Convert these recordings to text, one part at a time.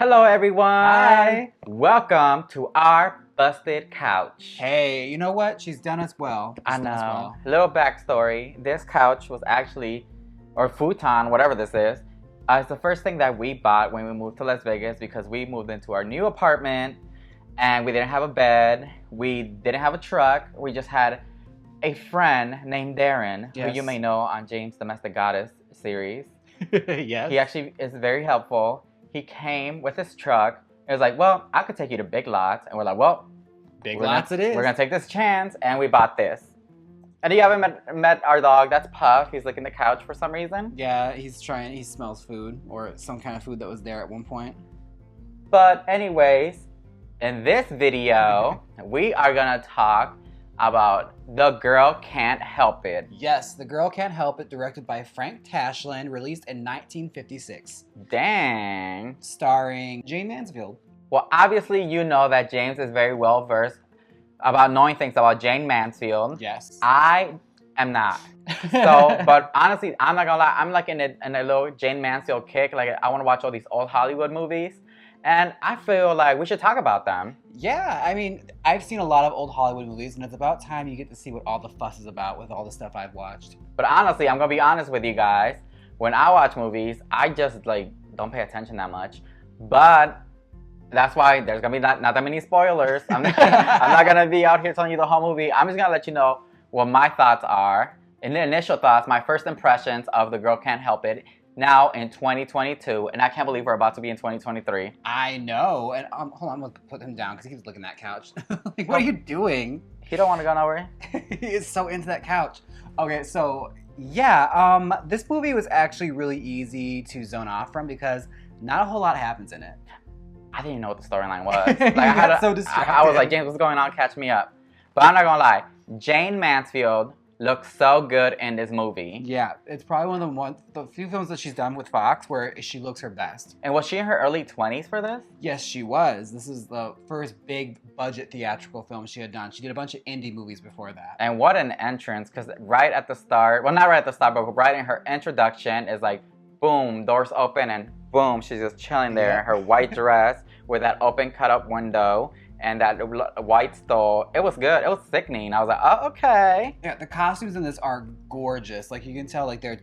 Hello, everyone. Hi. Welcome to our busted couch. Hey, you know what? She's done us well. I She's done us know. well. Little backstory. This couch was actually, or futon, whatever this is, it's the first thing that we bought when we moved to Las Vegas because we moved into our new apartment and we didn't have a bed. We didn't have a truck. We just had a friend named Darren, who you may know on James Domestic Goddess series. Yes. He actually is very helpful. He came with his truck. It was like, well, I could take you to Big Lots. And we're like, well, Big Lots it is. We're going to take this chance. And we bought this. And you haven't met our dog. That's Puff. He's licking the couch for some reason. Yeah, he smells food or some kind of food that was there at one point. But anyways, in this video, we are going to talk about The Girl Can't Help It. Yes, The Girl Can't Help It, directed by Frank Tashlin, released in 1956. Dang. Starring Jayne Mansfield. Well, obviously, you know that James is very well versed about knowing things about Jayne Mansfield. Yes. I am not. So, but honestly, I'm not gonna lie, I'm like in a little Jayne Mansfield kick. Like, I want to watch all these old Hollywood movies. And I feel like we should talk about them. Yeah, I mean, I've seen a lot of old Hollywood movies, and it's about time you get to see what all the fuss is about with all the stuff I've watched. But honestly, I'm gonna be honest with you guys. When I watch movies, I just like don't pay attention that much. But that's why there's gonna be not that many spoilers. I'm not gonna be out here telling you the whole movie. I'm just gonna let you know what my thoughts are. In the initial thoughts, my first impressions of The Girl Can't Help It. Now in 2022, and I can't believe we're about to be in 2023. I know, and hold on, I'm gonna put him down because he keeps looking at that couch. Like, what are you doing? He don't want to go nowhere. He is so into that couch. Okay, so yeah, this movie was actually really easy to zone off from because not a whole lot happens in it. I didn't even know what the storyline was. Like, So distracted. I was like, James, what's going on? Catch me up. But I'm not gonna lie, Jayne Mansfield looks so good in this movie. Yeah, it's probably one of the few films that she's done with Fox where she looks her best. And was she in her early 20s for this? Yes, she was. This is the first big budget theatrical film she had done. She did a bunch of indie movies before that. And what an entrance, because right at the start, well, not right at the start, but right in her introduction is like, boom, doors open, and boom, she's just chilling there in her white dress with that open cut-up window and that white stole. It was good. It was sickening. I was like, oh, okay. Yeah, the costumes in this are gorgeous. Like, you can tell, like, they're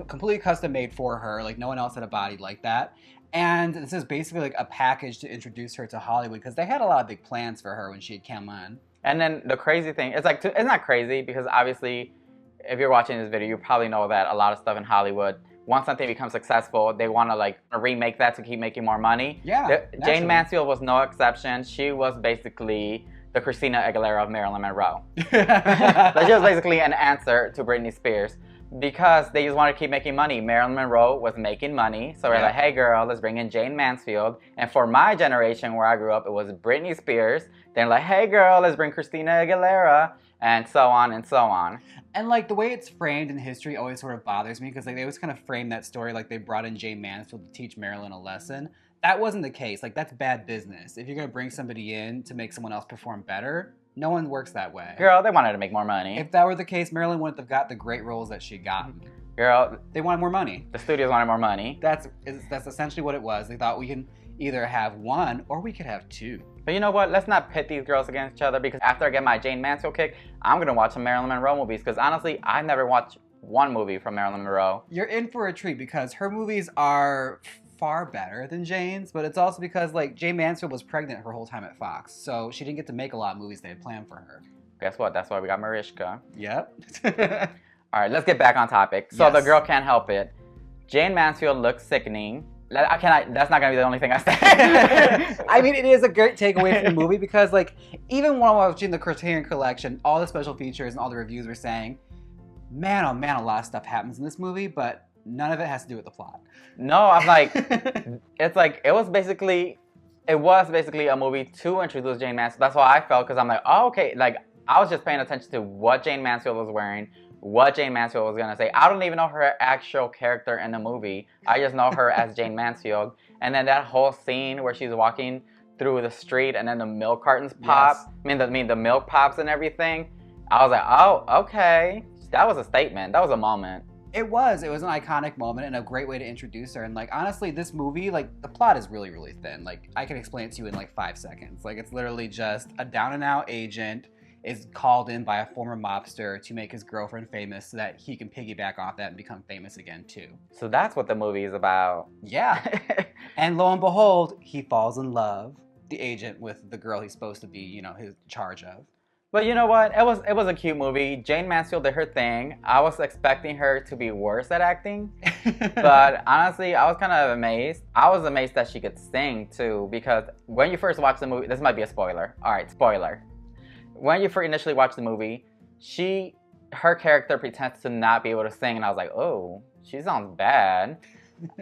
completely custom made for her. Like, no one else had a body like that. And this is basically like a package to introduce her to Hollywood because they had a lot of big plans for her when she had come on. And then the crazy thing, it's like, it's not crazy because obviously, if you're watching this video, you probably know that a lot of stuff in Hollywood, once something becomes successful, they want to like remake that to keep making more money. Yeah. Jayne Mansfield was no exception. She was basically the Christina Aguilera of Marilyn Monroe. So she was basically an answer to Britney Spears because they just wanted to keep making money. Marilyn Monroe was making money. So we're like, hey girl, let's bring in Jayne Mansfield. And for my generation where I grew up, it was Britney Spears. Then like, hey girl, let's bring Christina Aguilera. And so on and so on. And like the way it's framed in history always sort of bothers me because like they always kind of frame that story like they brought in Jayne Mansfield to teach Marilyn a lesson. That wasn't the case. Like, that's bad business. If you're gonna bring somebody in to make someone else perform better, no one works that way. Girl, they wanted to make more money. If that were the case, Marilyn wouldn't have got the great roles that she got. Girl, they wanted more money. The studios wanted more money. That's essentially what it was. They thought we can either have one or we could have two. But you know what? Let's not pit these girls against each other because after I get my Jayne Mansfield kick, I'm going to watch some Marilyn Monroe movies because honestly, I've never watched one movie from Marilyn Monroe. You're in for a treat because her movies are far better than Jayne's, but it's also because like Jayne Mansfield was pregnant her whole time at Fox, so she didn't get to make a lot of movies they had planned for her. Guess what? That's why we got Mariska. Yep. All right, let's get back on topic. So The Girl Can't Help It. Jayne Mansfield looks sickening. That's not gonna be the only thing I say. I mean, it is a great takeaway from the movie because, like, even when I was watching the Criterion Collection, all the special features and all the reviews were saying, man, oh man, a lot of stuff happens in this movie, but none of it has to do with the plot. No, I'm like, it was basically a movie to introduce Jayne Mansfield. That's how I felt because I'm like, oh, okay. Like, I was just paying attention to what Jayne Mansfield was wearing, what Jayne Mansfield was gonna say. I don't even know her actual character in the movie. I just know her as Jayne Mansfield. And then that whole scene where she's walking through the street and then the milk cartons pop. Yes. I mean the milk pops and everything. I was like, oh, okay. That was a statement. That was a moment. It was an iconic moment and a great way to introduce her. And like, honestly, this movie, like, the plot is really, really thin. Like, I can explain it to you in like 5 seconds. Like, it's literally just a down and out agent is called in by a former mobster to make his girlfriend famous so that he can piggyback off that and become famous again too. So that's what the movie is about. Yeah. And lo and behold, he falls in love, the agent, with the girl he's supposed to be, you know, his charge of. But you know what? It was a cute movie. Jayne Mansfield did her thing. I was expecting her to be worse at acting. But honestly, I was kind of amazed. I was amazed that she could sing too, because when you first watch the movie, this might be a spoiler. All right, spoiler. When you initially watch the movie, her character pretends to not be able to sing, and I was like, oh, she sounds bad.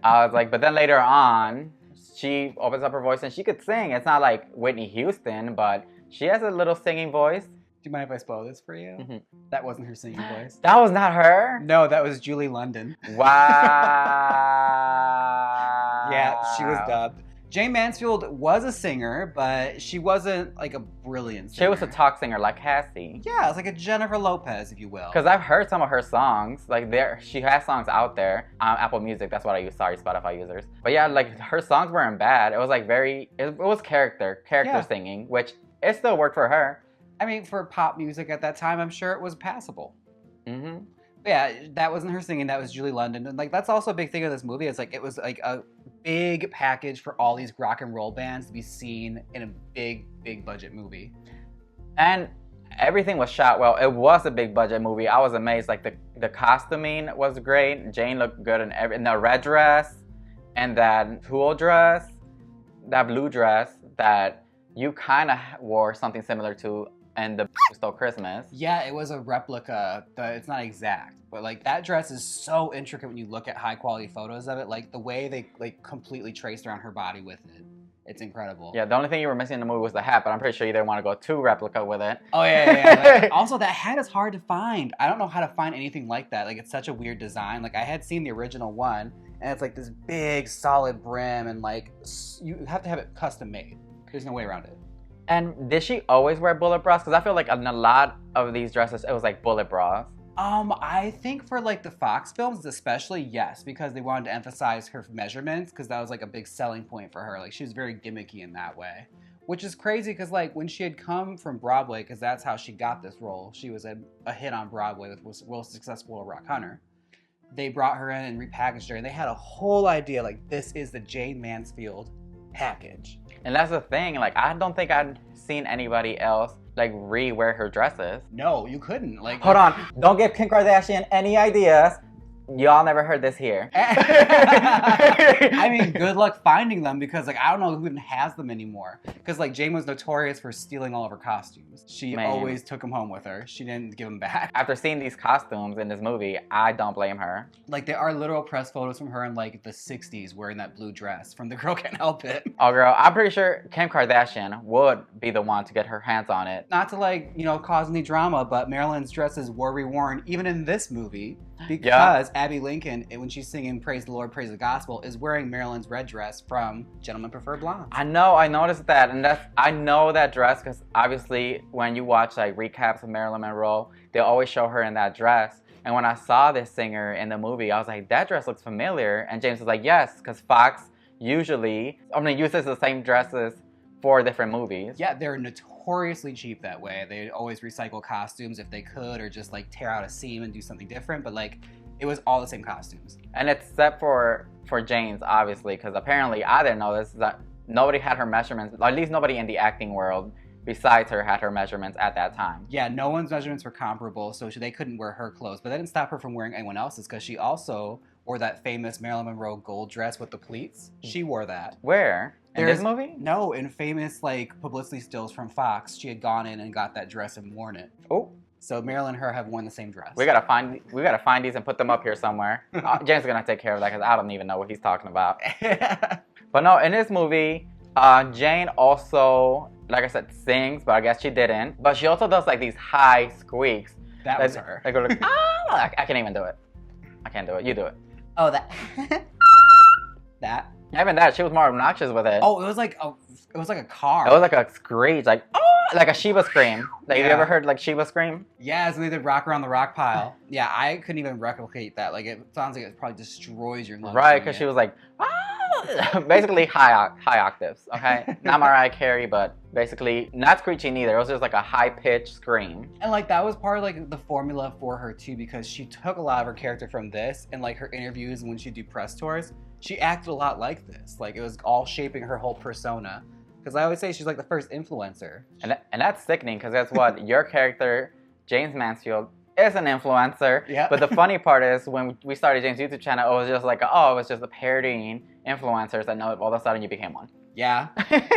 I was like, but then later on, she opens up her voice and she could sing. It's not like Whitney Houston, but she has a little singing voice. Do you mind if I spoil this for you? Mm-hmm. That wasn't her singing voice. That was not her? No, that was Julie London. Wow. Yeah, she was dubbed. Jayne Mansfield was a singer, but she wasn't like a brilliant singer. She was a talk singer like Cassie. Yeah, it's like a Jennifer Lopez, if you will. Because I've heard some of her songs. Like, she has songs out there on Apple Music. That's what I use. Sorry, Spotify users. But yeah, like, her songs weren't bad. It was like it was character singing, which it still worked for her. I mean, for pop music at that time, I'm sure it was passable. Mm-hmm. But yeah, that wasn't her singing. That was Julie London. And like, that's also a big thing of this movie. It's like, it was like a big package for all these rock and roll bands to be seen in a big, big budget movie. And everything was shot well. It was a big budget movie. I was amazed. Like, the costuming was great. Jayne looked good in the red dress and that tulle dress, that blue dress that you kind of wore something similar to in the Stole Christmas. Yeah, it was a replica. It's not exact, but like, that dress is so intricate when you look at high quality photos of it. Like, the way they like completely traced around her body with it, it's incredible. Yeah, the only thing you were missing in the movie was the hat, but I'm pretty sure you didn't want to go too replica with it. Oh yeah. Like, also, that hat is hard to find. I don't know how to find anything like that. Like, it's such a weird design. Like, I had seen the original one, and it's like this big solid brim, and like, you have to have it custom made. There's no way around it. And did she always wear bullet bras? Because I feel like in a lot of these dresses, it was like bullet bras. I think for like the Fox films especially, yes, because they wanted to emphasize her measurements, because that was like a big selling point for her. Like, she was very gimmicky in that way. Which is crazy, because like, when she had come from Broadway, because that's how she got this role, she was a hit on Broadway with Real Successful Rock Hunter. They brought her in and repackaged her, and they had a whole idea, like, this is the Jayne Mansfield package. And that's the thing, like, I don't think I'd seen anybody else like re-wear her dresses. No, you couldn't. Like, hold on, don't give Kim Kardashian any ideas. Y'all never heard this here. I mean, good luck finding them, because like, I don't know who even has them anymore. Because like, Jayne was notorious for stealing all of her costumes. She always took them home with her. She didn't give them back. After seeing these costumes in this movie, I don't blame her. Like, there are literal press photos from her in like the 60s wearing that blue dress from The Girl Can't Help It. Oh girl, I'm pretty sure Kim Kardashian would be the one to get her hands on it. Not to like, you know, cause any drama, but Marilyn's dresses were reworn even in this movie, because Abby Lincoln, when she's singing Praise the Lord, Praise the Gospel, is wearing Marilyn's red dress from Gentlemen Prefer Blondes. I know, I noticed that, and I know that dress because obviously when you watch like recaps of Marilyn Monroe, they always show her in that dress. And when I saw this singer in the movie, I was like, that dress looks familiar. And James was like, yes, because Fox usually uses the same dresses for different movies. Yeah, they're notoriously cheap that way. They always recycle costumes if they could, or just like tear out a seam and do something different. But like, it was all the same costumes. And except for Jayne's, obviously, because apparently I didn't know this, that nobody had her measurements, or at least nobody in the acting world besides her had her measurements at that time. Yeah, no one's measurements were comparable, so they couldn't wear her clothes. But that didn't stop her from wearing anyone else's, because she also wore that famous Marilyn Monroe gold dress with the pleats. She wore that. Where? In this movie? No, in famous like publicity stills from Fox, she had gone in and got that dress and worn it. Oh. So Marilyn and her have worn the same dress. We gotta find these and put them up here somewhere. James is gonna take care of that because I don't even know what he's talking about. But no, in this movie, Jayne also, like I said, sings, but I guess she didn't. But she also does like these high squeaks. That was her. They go like, ah! I can't even do it. I can't do it. You do it. Oh, that. That. Even that, she was more obnoxious with it. Oh, it was like a car. It was like a screech, like, oh! Like a Sheba scream. Like, have you ever heard like Sheba scream? Yeah, it's when they did Rock Around the Rock Pile. Yeah, I couldn't even replicate that. Like, it sounds like it probably destroys your lungs. Right, because she was like, basically high octaves, okay? Not Mariah Carey, but basically not screeching either. It was just like a high-pitched scream. And like that was part of like the formula for her too, because she took a lot of her character from this, and like her interviews and when she'd do press tours, she acted a lot like this. Like it was all shaping her whole persona. Because I always say she's like the first influencer. And that's sickening, because that's what your character, Jayne Mansfield, is an influencer. Yeah. But the funny part is when we started Jayne's YouTube channel, it was just like, it was just a parodying influencers, and all of a sudden you became one. Yeah,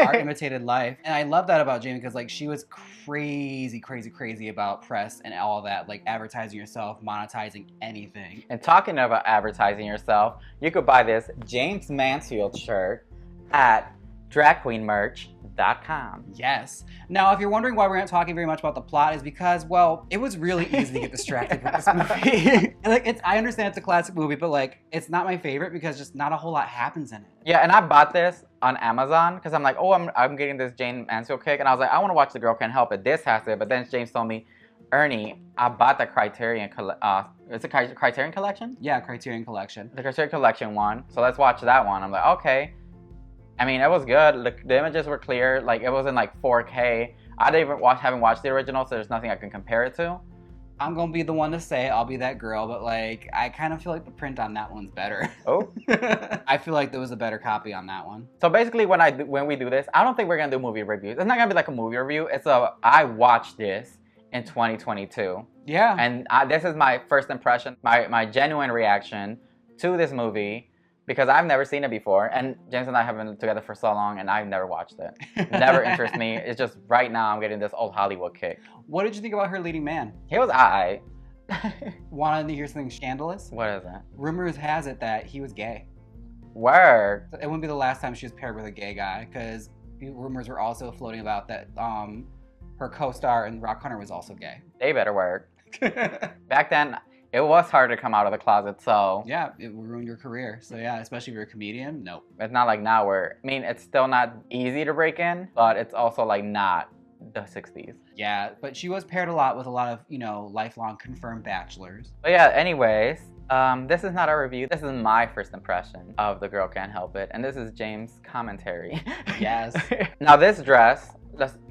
art imitated life. And I love that about Jayne, because like she was crazy about press and all that, like advertising yourself, monetizing anything. And talking about advertising yourself, you could buy this Jayne Mansfield shirt at dragqueenmerch.com. Yes. Now, if you're wondering why we're not talking very much about the plot, is because, well, it was really easy to get distracted with this movie. Like, I understand it's a classic movie, but like, it's not my favorite because just not a whole lot happens in it. Yeah, and I bought this on Amazon because I'm like, I'm getting this Jayne Mansfield kick, and I was like, I want to watch The Girl Can't Help It. This has it, but then James told me, Ernie, I bought the Criterion. It's a Criterion Collection? Yeah, Criterion Collection. The Criterion Collection one. So let's watch that one. I'm like, okay. I mean, it was good. The images were clear. Like, it was in like 4K. I haven't watched the original, so there's nothing I can compare it to. I'm gonna be the one to say I'll be that girl, but like, I kind of feel like the print on that one's better. Oh. I feel like there was a better copy on that one. So basically, when we do this, I don't think we're gonna do movie reviews. It's not gonna be like a movie review. I watched this in 2022. Yeah. And this is my first impression, my genuine reaction to this movie. Because I've never seen it before, and James and I have been together for so long, and I've never watched it. Never interests me. It's just right now I'm getting this old Hollywood kick. What did you think about her leading man? He was aight. Wanted to hear something scandalous? What is it? Rumors has it that he was gay. Word. It wouldn't be the last time she was paired with a gay guy, because rumors were also floating about that her co-star in Rock Hunter was also gay. They better work. Back then, it was hard to come out of the closet, so... Yeah, it would ruin your career. So yeah, especially if you're a comedian, nope. It's not like now where... I mean, it's still not easy to break in, but it's also like not the 60s. Yeah, but she was paired a lot with a lot of, lifelong confirmed bachelors. But yeah, anyways, this is not a review. This is my first impression of The Girl Can't Help It, and this is James' commentary. Yes. Now this dress...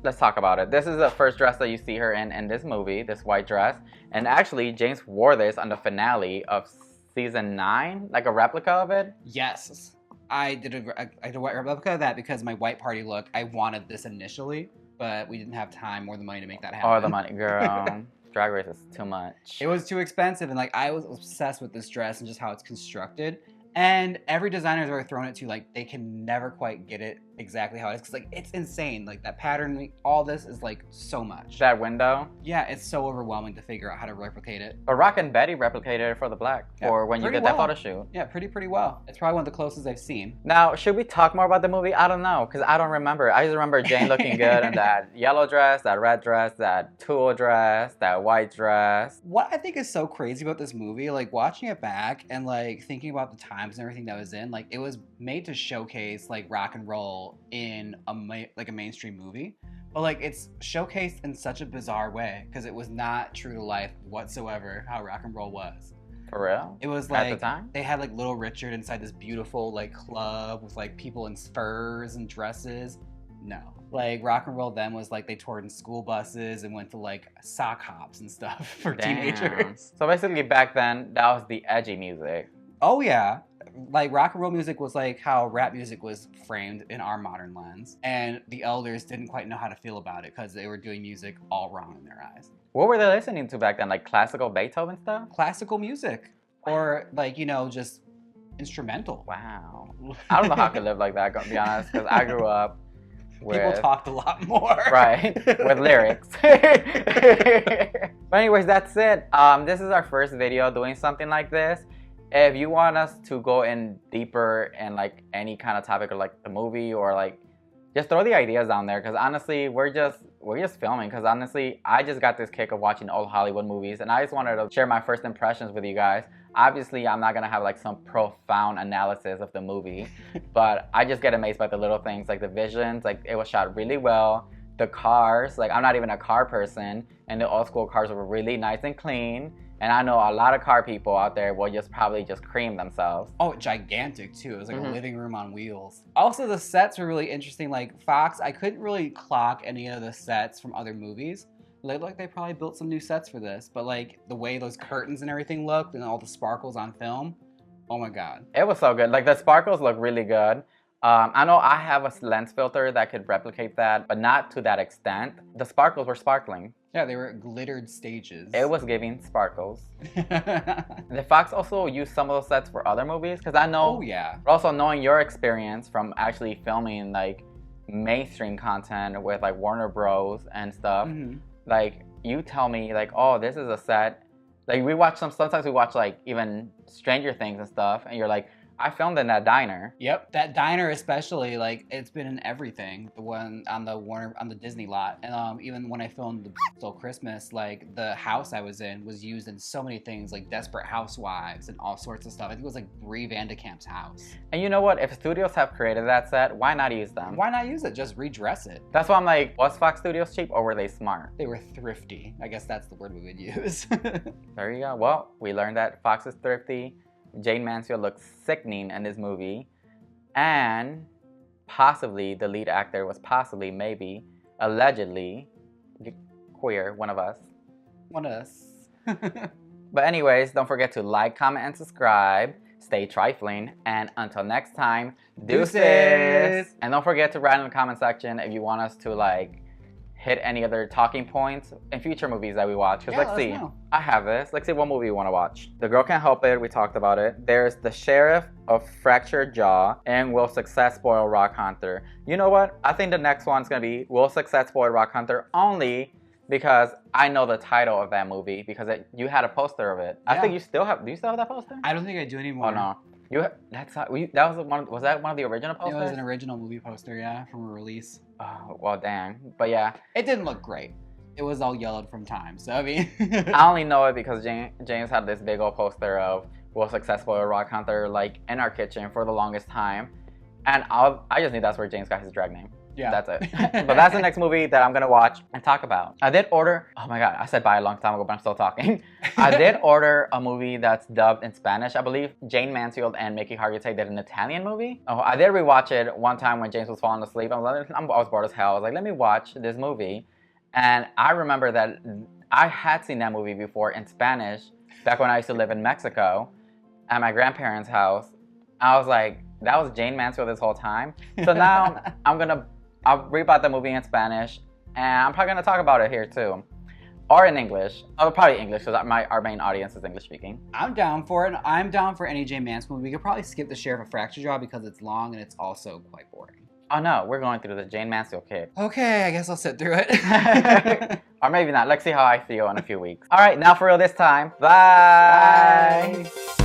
Let's talk about it. This is the first dress that you see her in this movie, this white dress. And actually, James wore this on the finale of season 9, like a replica of it. Yes. I did a white replica of that because my white party look, I wanted this initially, but we didn't have time or the money to make that happen. Oh, the money, girl. Drag Race is too much. It was too expensive, and like I was obsessed with this dress and just how it's constructed. And every designer's ever thrown it to, like, they can never quite get it exactly how it is. Because, like, it's insane. Like, that pattern, all this is, like, so much. That window? Yeah, it's so overwhelming to figure out how to replicate it. But Rock and Betty replicated it for the black. Yeah, for when you did that photo shoot. Yeah, pretty well. It's probably one of the closest I've seen. Now, should we talk more about the movie? I don't know. Because I don't remember. I just remember Jayne looking good in that yellow dress, that red dress, that tulle dress, that white dress. What I think is so crazy about this movie, like, watching it back and, like, thinking about the times and everything that was in, like, it was made to showcase, like, rock and roll in a mainstream movie, but like it's showcased in such a bizarre way because it was not true to life whatsoever how rock and roll was. For real? It was like at the time? They had like Little Richard inside this beautiful like club with like people in furs and dresses. No, like rock and roll then was like they toured in school buses and went to like sock hops and stuff for teenagers. So basically back then that was the edgy music. Oh yeah. Like rock and roll music was like how rap music was framed in our modern lens, and the elders didn't quite know how to feel about it because they were doing music all wrong in their eyes. What were they listening to back then? Like classical Beethoven stuff? Classical music, or like just instrumental. Wow. I don't know how I could live like that, to be honest, because I grew up with... People talked a lot more. Right, with lyrics. But anyways, that's it. This is our first video doing something like this. If you want us to go in deeper in like any kind of topic or like the movie or like just throw the ideas down there, because honestly we're just filming, because honestly I just got this kick of watching old Hollywood movies and I just wanted to share my first impressions with you guys. Obviously I'm not gonna have like some profound analysis of the movie, but I just get amazed by the little things, like the visions, like it was shot really well. the cars, like I'm not even a car person, and the old school cars were really nice and clean. And I know a lot of car people out there will just probably just cream themselves. Oh, gigantic too. It was like a living room on wheels. Also, the sets were really interesting. Like Fox, I couldn't really clock any of the sets from other movies. They looked like they probably built some new sets for this, but like the way those curtains and everything looked and all the sparkles on film, oh my god. It was so good. Like the sparkles look really good. I know I have a lens filter that could replicate that, but not to that extent. The sparkles were sparkling. Yeah, they were glittered stages. It was giving sparkles. Did Fox also use some of those sets for other movies? Because I know, oh yeah. Also knowing your experience from actually filming like mainstream content with like Warner Bros. And stuff, like you tell me like, oh, this is a set. Like we watch sometimes we watch like even Stranger Things and stuff, and you're like, I filmed in that diner. Yep, that diner especially, like it's been in everything. The one on the Disney lot, and even when I filmed the Still Christmas, like the house I was in was used in so many things, like Desperate Housewives and all sorts of stuff. I think it was like Brie Vandecamp's house. And you know what? If studios have created that set, why not use them? Why not use it? Just redress it. That's why I'm like, was Fox Studios cheap or were they smart? They were thrifty. I guess that's the word we would use. There you go. Well, we learned that Fox is thrifty. Jayne Mansfield looks sickening in this movie, and possibly the lead actor was possibly, maybe, allegedly queer, one of us. One of us. But anyways, don't forget to like, comment, and subscribe. Stay trifling, and until next time, deuces! And don't forget to write in the comment section if you want us to like hit any other talking points in future movies that we watch. Because let's see, I have this. Let's see what movie you want to watch. The Girl Can't Help It, we talked about it. There's The Sheriff of Fractured Jaw, and Will Success Spoil Rock Hunter. You know what? I think the next one's gonna be Will Success Spoil Rock Hunter, only because I know the title of that movie because you had a poster of it. Yeah. I think you still have. Do you still have that poster? I don't think I do anymore. Oh no. Was that one of the original posters? It was an original movie poster, yeah, from a release. Oh, well, dang. But yeah. It didn't look great. It was all yellowed from time, so I mean... I only know it because James had this big old poster of Will Success Spoil Rock Hunter, like, in our kitchen for the longest time. And I just knew that's where James got his drag name. Yeah. That's it. But that's the next movie that I'm going to watch and talk about. I did order... Oh my god, I said bye a long time ago, but I'm still talking. I did order a movie that's dubbed in Spanish, I believe. Jayne Mansfield and Mickey Hargitay did an Italian movie. Oh, I did rewatch it one time when James was falling asleep. I was bored as hell. I was like, let me watch this movie. And I remember that I had seen that movie before in Spanish back when I used to live in Mexico at my grandparents' house. I was like, that was Jayne Mansfield this whole time. So now I'll read about the movie in Spanish, and I'm probably going to talk about it here too. Or in English. Oh, probably English, because our main audience is English speaking. I'm down for it. I'm down for any Jayne Mansfield movie. We could probably skip The Sheriff of Fractured Jaw because it's long and it's also quite boring. Oh no, we're going through the Jayne Mansfield kick. Okay, I guess I'll sit through it. Or maybe not. Let's see how I feel in a few weeks. All right, now for real this time. Bye. Bye.